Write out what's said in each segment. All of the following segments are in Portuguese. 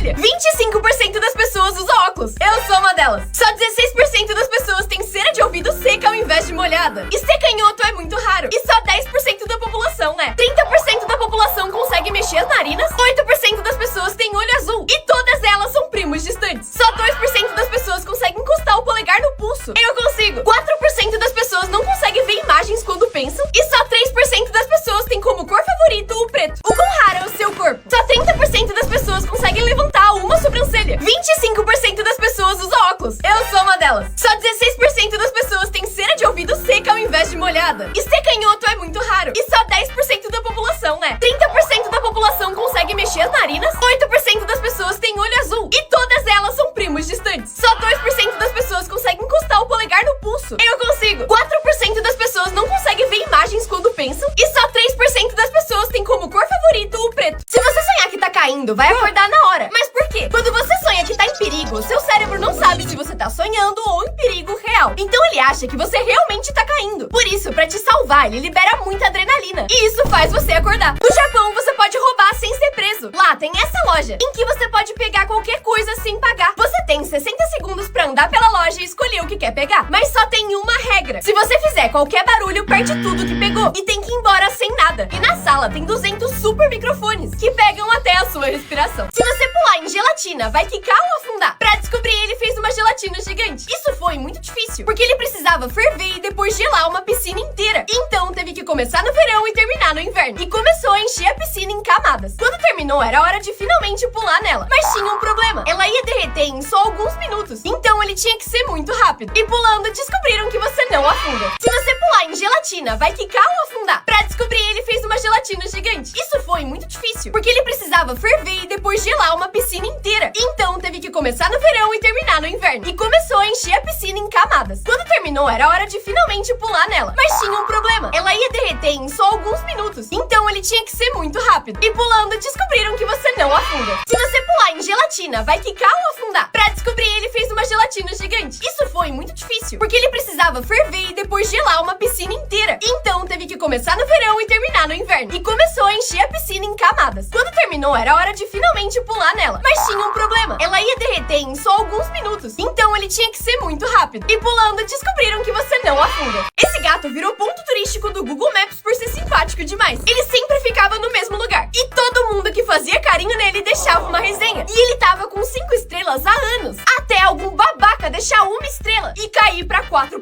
sobrancelha. 25% das pessoas usam óculos. Eu sou uma delas. Só 16% das pessoas têm cera de ouvido seca ao invés de molhada. E ser canhoto é muito raro. E só 10% da população é. 30% da população consegue mexer as narinas. 8% das pessoas têm olho azul. E todas elas são primos distantes. Só 2% das pessoas conseguem encostar o polegar no pulso. Eu consigo. 4% das pessoas não conseguem ver imagens quando pensam. E só 3% das pessoas têm como cor favorito o preto. O quão raro é o seu corpo? Só 30% das pessoas conseguem levantar uma sobrancelha. 25% das pessoas usam óculos. Eu sou uma delas. Só 16% das pessoas têm cera de ouvido seca ao invés de molhada. E ser canhoto é muito raro. E só 10% da população é. 30% da população consegue mexer as narinas. 8% das pessoas têm olho azul. E todas elas são primos distantes. Só 2% das pessoas conseguem encostar o polegar no pulso. Eu consigo. 4% das pessoas não conseguem ver imagens quando pensam. E só 3% das pessoas têm como cor favorito o preto. Se você sonhar que tá caindo, vai acordar na hora. Mas por quê? Quando você sonha que tá em perigo, seu cérebro não sabe se você tá sonhando ou em perigo real. Então ele acha que você realmente tá caindo. Por isso, pra te salvar, ele libera muita adrenalina. E isso faz você acordar. No Japão, você pode roubar sem ser preso. Lá tem essa loja, em que você pode pegar qualquer coisa sem pagar. Você tem 60 segundos pra andar pela loja e escolher o que quer pegar. Mas só tem uma regra. Se você fizer qualquer barulho, perde tudo que pegou. E tem que ir embora sem nada. E na sala tem 200 super microfones, que pegam até a sua respiração. Se você pular em gelatina, vai quicar ou afundar? Pra descobrir, ele fez uma gelatina gigante. Isso foi muito difícil, porque ele precisava ferver e depois gelar uma piscina inteira. Então teve que começar no verão e terminar no inverno. E começou a encher a piscina em camadas. Quando terminou, era hora de finalmente pular nela. Mas tinha um problema. Ela ia derreter em só alguns minutos. Então ele tinha que ser muito rápido. E pulando, descobriram que você não afunda. Se você pular em gelatina, vai quicar ou afundar? Pra descobrir, ele fez uma gelatina gigante. Isso foi muito difícil, porque ele precisava ferver e depois gelar uma piscina inteira. Então teve que começar no verão e terminar no inverno. E começou a encher a piscina em camadas. Quando terminou, era hora de finalmente pular nela. Mas tinha um problema. Ela ia derreter em só alguns minutos. Então ele tinha que ser muito rápido. E pulando, descobriram que você não afunda. Se você pular em gelatina, vai quicar ou afundar? Pra descobrir, ele fez uma gelatina gigante. Isso foi muito difícil, porque ele precisava ferver e depois gelar uma piscina inteira. Então teve que começar no verão e terminar no inverno. E começou a encher a piscina em camadas. Quando terminou, era hora de finalmente pular nela. Mas tinha um problema. Ela ia derreter em só alguns minutos. Então ele tinha que ser muito rápido. E pulando, descobriram que você não afunda. Esse gato virou ponto turístico do Google Maps por ser simpático demais. Ele sempre ficava no mesmo lugar. E todo mundo que fazia carinho nele deixava uma resenha. E ele tava com 5 estrelas há anos. Até algum babaca deixar 1 estrela e cair pra 4.8.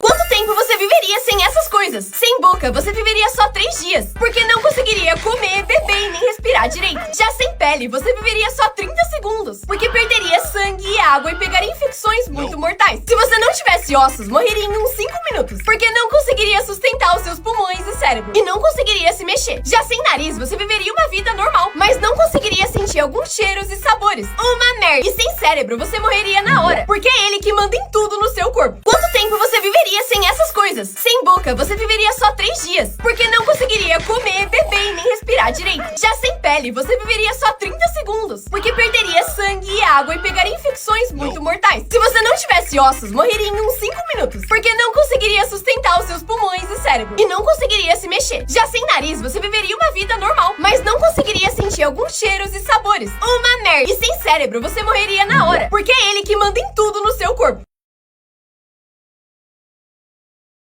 Quanto tempo você viveria sem essas coisas? Sem boca, você viveria só 3 dias. Porque não conseguiria comer, beber e nem respirar direito. Já sem pele, você viveria só 30 segundos. Porque perderia sangue e água e pegaria infecções muito mortais. Se você não tivesse ossos, morreria em uns 5 minutos. Porque não conseguiria sustentar os seus pulmões e cérebro. E não conseguiria se mexer. Já sem nariz, você viveria uma vida normal. Mas não conseguiria sentir alguns cheiros e sabores. Uma merda. E sem cérebro, você morreria na hora. Porque é ele que manda em tudo no seu corpo. Quanto tempo você viveria sem essas coisas? Sem boca, você viveria só 3 dias. Porque não conseguiria comer, beber e nem respirar direito. Já sem pele, você viveria só 30 segundos. Porque perderia sangue e água e pegaria infecções muito mortais. Se você não tivesse ossos, morreria em uns 5 minutos. Porque não conseguiria sustentar os seus pulmões e cérebro. E não conseguiria se mexer. Já sem nariz, você viveria uma vida normal. Mas não conseguiria sentir alguns cheiros e sabores. Uma merda. E sem cérebro, você morreria na hora. Porque é ele que manda em tudo no seu corpo.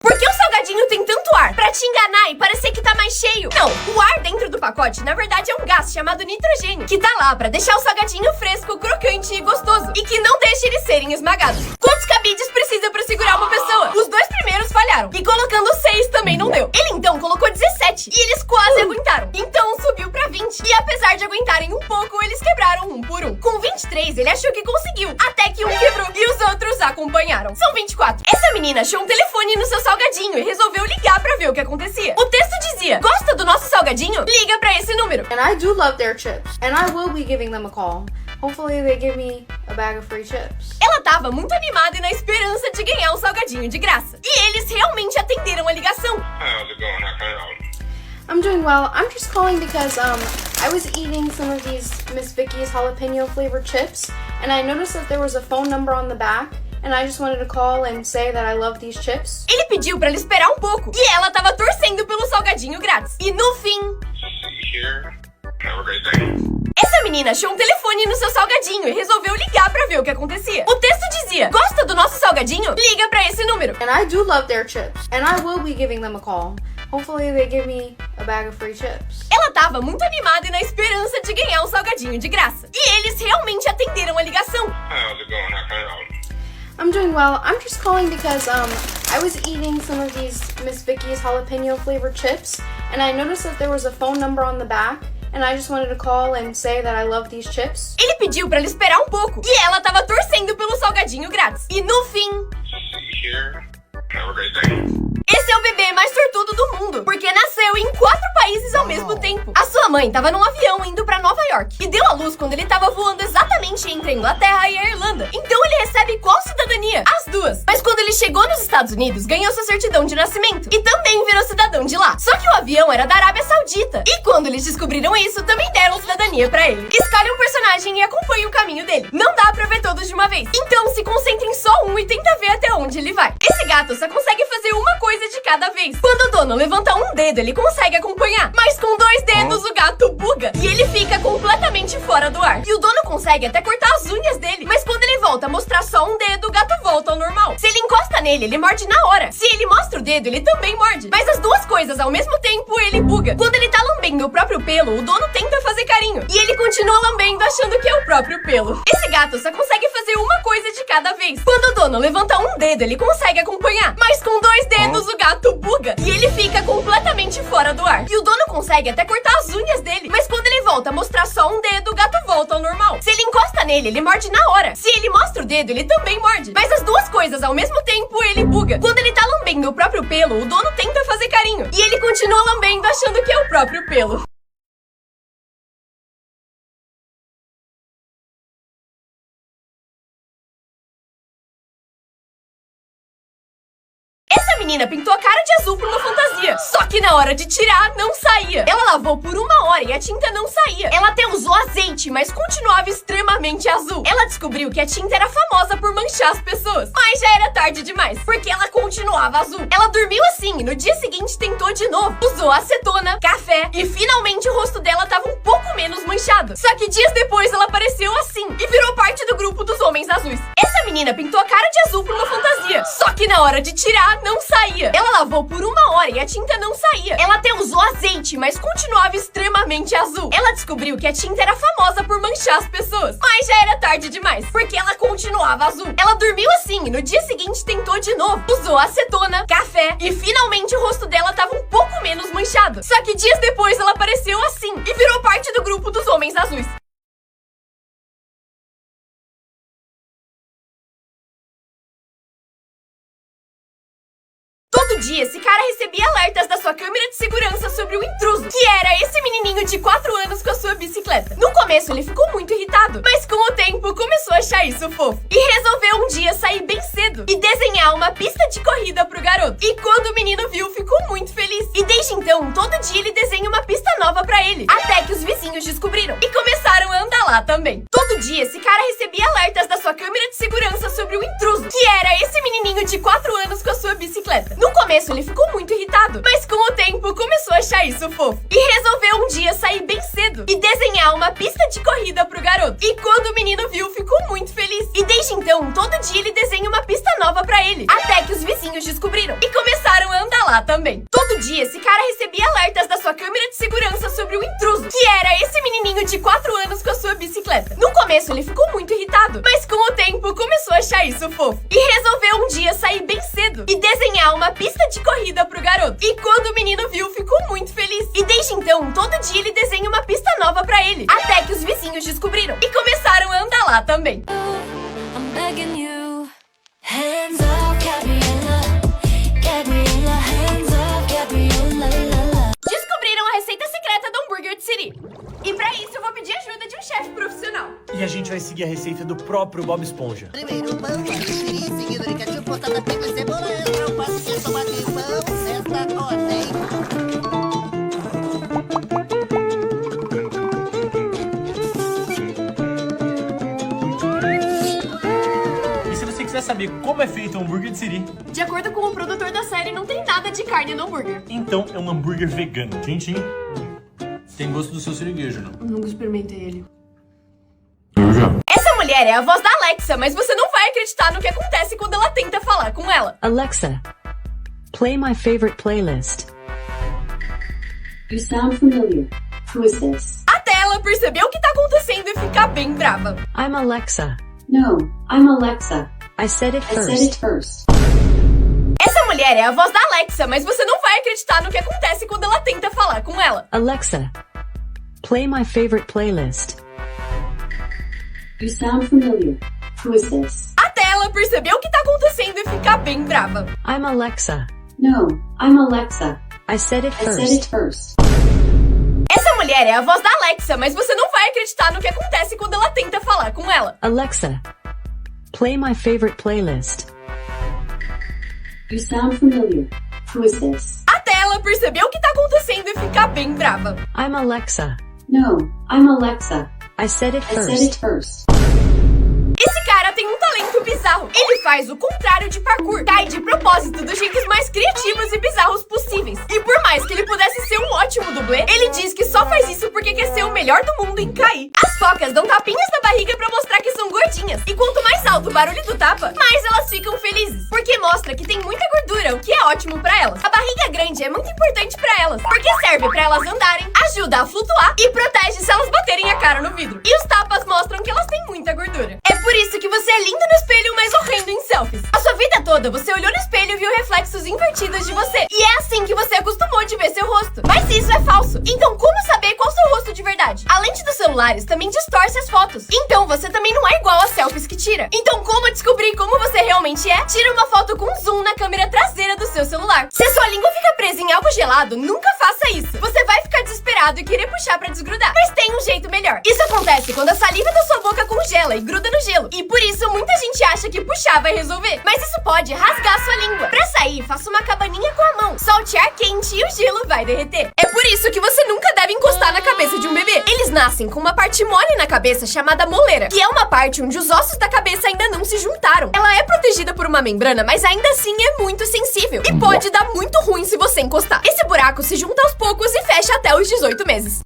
Por que o salgadinho tem tanto ar? Pra te enganar e parecer que tá mais cheio. Não, o ar dentro do pacote, na verdade, é um gás chamado nitrogênio, que tá lá pra deixar o salgadinho fresco, crocante e gostoso. E que não deixa eles serem esmagados. Quantos cabides precisa pra segurar uma pessoa? Os 2 primeiros falharam. E colocando 6 também não deu. Ele então colocou 17. E eles quase aguentaram. Então subiu pra 20. E apesar de aguentarem um pouco, eles quebraram um por um. Com 23, ele achou que conseguiu. Até que um quebrou. E os outros acompanharam. São 24. Essa menina achou um telefone no seu salgadinho e resolveu ligar pra ver o que acontecia. O texto dizia: gosta do nosso salgadinho? Liga pra esse número. And I do love their chips. And I will be giving them a call. Hopefully they give me a bag of free chips. Ela tava muito animada e na esperança de ganhar um salgadinho de graça. E eles realmente atenderam a ligação. How's it going? How can I help? I'm doing well. I'm just calling because I was eating some of these Miss Vicky's jalapeno flavored chips, and I noticed that there was a phone number on the back, and I just wanted to call and say that I love these chips. Ele pediu pra ela esperar um pouco e ela tava torcendo pelo salgadinho grátis. E no fim, See you here. Have a great day. essa menina achou um telefone no seu salgadinho e resolveu ligar pra ver o que acontecia. O texto dizia: gosta do nosso salgadinho? Liga pra esse número. And I do love their chips. And I will be giving them a call. Hopefully they give me a bag of free chips. Ela tava muito animada e na esperança de ganhar um salgadinho de graça. E eles realmente atenderam a ligação. Hi, how's it going? How can I help? I'm doing well. I'm just calling because I was eating some of these Miss Vicky's jalapeno flavored chips, and I noticed that there was a phone number on the back, and I just wanted to call and say that I love these chips. Ele pediu pra ela esperar um pouco e ela tava torcendo pelo salgadinho grátis. E no fim, See you here. Have a great day. esse é o bebê mais sortudo do mundo, porque nasceu em 4 países ao mesmo tempo. A sua mãe tava num avião indo pra Nova York e deu à luz quando ele tava voando exatamente entre a Inglaterra e a Irlanda. Então ele recebe qual cidadania? As duas. Mas quando ele chegou nos Estados Unidos, ganhou sua certidão de nascimento e também virou cidadão de lá. Só que o avião era da Arábia Saudita. E quando eles descobriram isso, também deram cidadania pra ele. Escolhe um personagem e acompanhe o caminho dele. Não dá pra ver todos de uma vez. Então se concentre em só um e tenta ver até onde ele vai. Esse gato só consegue fazer uma coisa de cada vez. Quando o dono levanta um dedo, ele consegue acompanhar. Mas com 2 dedos, o gato buga. E ele fica completamente fora do ar. E o dono consegue até cortar as unhas dele. Mas quando ele volta a mostrar só um dedo, o gato volta ao normal. Se ele encosta nele, ele morde na hora. Se ele mostra o dedo, ele também morde. Mas as duas coisas ao mesmo tempo, ele buga. Quando ele tá lambendo o próprio pelo, o dono tenta fazer carinho. E ele continua lambendo, achando que é o próprio pelo. Esse gato só consegue fazer uma coisa de cada vez. Quando o dono levanta um dedo, ele consegue acompanhar. Mas com 2 dedos, o gato buga. E ele fica completamente fora do ar. E o dono consegue até cortar as unhas dele. Mas quando ele volta a mostrar só um dedo, o gato volta ao normal. Se ele encosta nele, ele morde na hora. Se ele mostra o dedo, ele também morde. Mas as duas coisas ao mesmo tempo, ele buga. Quando ele tá lambendo o próprio pelo, o dono tenta fazer carinho. E ele continua lambendo, achando que é o próprio pelo. Essa menina pintou a cara de azul por uma fantasia. Só que na hora de tirar, não saía. Ela lavou por 1 hora e a tinta não saía. Ela até usou azeite, mas continuava extremamente azul. Ela descobriu que a tinta era famosa por manchar as pessoas. Mas já era tarde demais, porque ela continuava azul. Ela dormiu assim e no dia seguinte tentou de novo. Usou acetona, café e finalmente o rosto dela tava um pouco menos manchado. Só que dias depois ela apareceu assim e virou parte do grupo dos homens azuis. Essa menina pintou a cara de azul por uma fantasia. Só que na hora de tirar, não saía. Ela lavou por 1 hora e a tinta não saía. Ela até usou azeite, mas continuava extremamente azul. Ela descobriu que a tinta era famosa por manchar as pessoas. Mas já era tarde demais, porque ela continuava azul. Ela dormiu assim e no dia seguinte tentou de novo. Usou acetona, café e finalmente o rosto dela tava um pouco menos manchado. Só que dias depois ela apareceu assim e virou parte do grupo dos homens azuis. Todo dia, esse cara recebia alertas da sua câmera de segurança sobre o intruso, que era esse menininho de 4 anos com a sua bicicleta. No começo, ele ficou muito irritado, mas com o tempo começou a achar isso fofo. E resolveu um dia sair bem cedo e desenhar uma pista de corrida pro garoto. E quando o menino viu, ficou muito feliz. E desde então, todo dia ele desenha uma pista nova pra ele, até que os vizinhos descobriram e começaram a andar lá também. Todo dia, esse cara recebia alertas da sua câmera de segurança sobre o intruso, que era esse menininho de 4 anos com a sua bicicleta. No começo, ele ficou muito irritado, mas com o tempo começou a achar isso fofo. E resolveu um dia sair bem cedo e desenhar uma pista de corrida pro garoto. E quando o menino viu, ficou muito feliz. E desde então, todo dia ele desenha uma pista nova pra ele, até que os vizinhos descobriram e começaram a andar lá também. Todo dia, esse cara recebia alertas da sua câmera de segurança sobre o intruso, que era esse menininho de 4 anos com a sua bicicleta. No começo, ele ficou muito irritado, mas com o tempo começou a achar isso fofo. E resolveu um dia sair bem cedo e desenhar uma pista de corrida pro garoto. E quando o menino viu, ficou muito feliz. E desde então, todo dia ele desenha uma pista nova pra ele, até que os vizinhos descobriram e começaram a andar lá também. I'm begging you, hands off, Gabriella, Gabriella, hands off, Gabriella. Descobriram a receita secreta do hambúrguer de Siri. E pra isso eu vou pedir ajuda de um chefe profissional. E a gente vai seguir a receita do próprio Bob Esponja. Primeiro pão, siri, seguido de ketchup, postada, pico e cebola. Entra o passo de tomate e pão, esta ordem. E se você quiser saber como é feito o hambúrguer de Siri, De acordo com o produtor da série, não tem nada de carne no hambúrguer. então é um hambúrguer vegano. Quentinho. Tem gosto do seu siriguejo, não? Nunca experimentei ele. mulher é a voz da Alexa, mas você não vai acreditar no que acontece quando ela tenta falar com ela. Alexa, play my favorite playlist. You sound familiar. Who is this? Até ela perceber o que tá acontecendo e ficar bem brava. I'm Alexa. No, I'm Alexa. I said it first. Essa mulher é a voz da Alexa, mas você não vai acreditar no que acontece quando ela tenta falar com ela. Alexa, play my favorite playlist. You sound familiar. Who is this? Até ela perceber o que tá acontecendo e ficar bem brava. I'm Alexa. No, I'm Alexa. I said it first. Essa mulher é a voz da Alexa, mas você não vai acreditar no que acontece quando ela tenta falar com ela. Alexa, play my favorite playlist. You sound familiar. Who is this? Até ela perceber o que tá acontecendo e ficar bem brava. I'm Alexa. No, I'm Alexa. I said it first. Esse cara tem um talento bizarro. Ele faz o contrário de parkour. Cai de propósito dos jeitos mais criativos e bizarros possíveis. E por mais que ele pudesse ser um ótimo dublê, ele diz que só faz isso porque quer ser o melhor do mundo em cair. As focas dão tapinhas na barriga pra mostrar que são gordinhas. E quanto mais alto o barulho do tapa, mais elas ficam felizes. Porque mostra que tem muita gordura, o que é ótimo pra elas. A barriga grande é muito importante pra elas, porque serve pra elas andarem, ajuda a flutuar e protege se elas baterem a cara no vidro. E os tapas mostram que elas têm muita gordura. É por isso que você é lindo no espelho, mas horrendo em selfies. A sua vida toda, você olhou no espelho e viu reflexos invertidos de você. E é assim que você acostumou de ver seu rosto. Mas isso é falso. Então como saber qual seu rosto de verdade? A lente dos celulares também distorce as fotos. Então você também não é igual às selfies que tira. Então como descobrir como você realmente é? Tira uma foto com zoom na câmera traseira do seu celular. Se a sua língua fica presa em algo gelado, nunca faça isso. Você vai ficar desesperado e querer puxar pra desgrudar. Mas tem um jeito melhor. Isso acontece quando a saliva da sua boca congela e gruda no gelo. E por isso muita gente acha que puxar vai resolver. Mas isso pode rasgar sua língua. Pra sair, faça uma cabaninha com a mão. Solte ar quente e o gelo vai derreter. É por isso que você nunca deve encostar na cabeça de um bebê. Eles nascem com uma parte mole na cabeça chamada moleira, que é uma parte onde os ossos da cabeça ainda não se juntaram. Ela é protegida por uma membrana, mas ainda assim é muito sensível. E pode dar muito ruim se você encostar. Esse buraco se junta aos poucos e fecha até os 18 meses.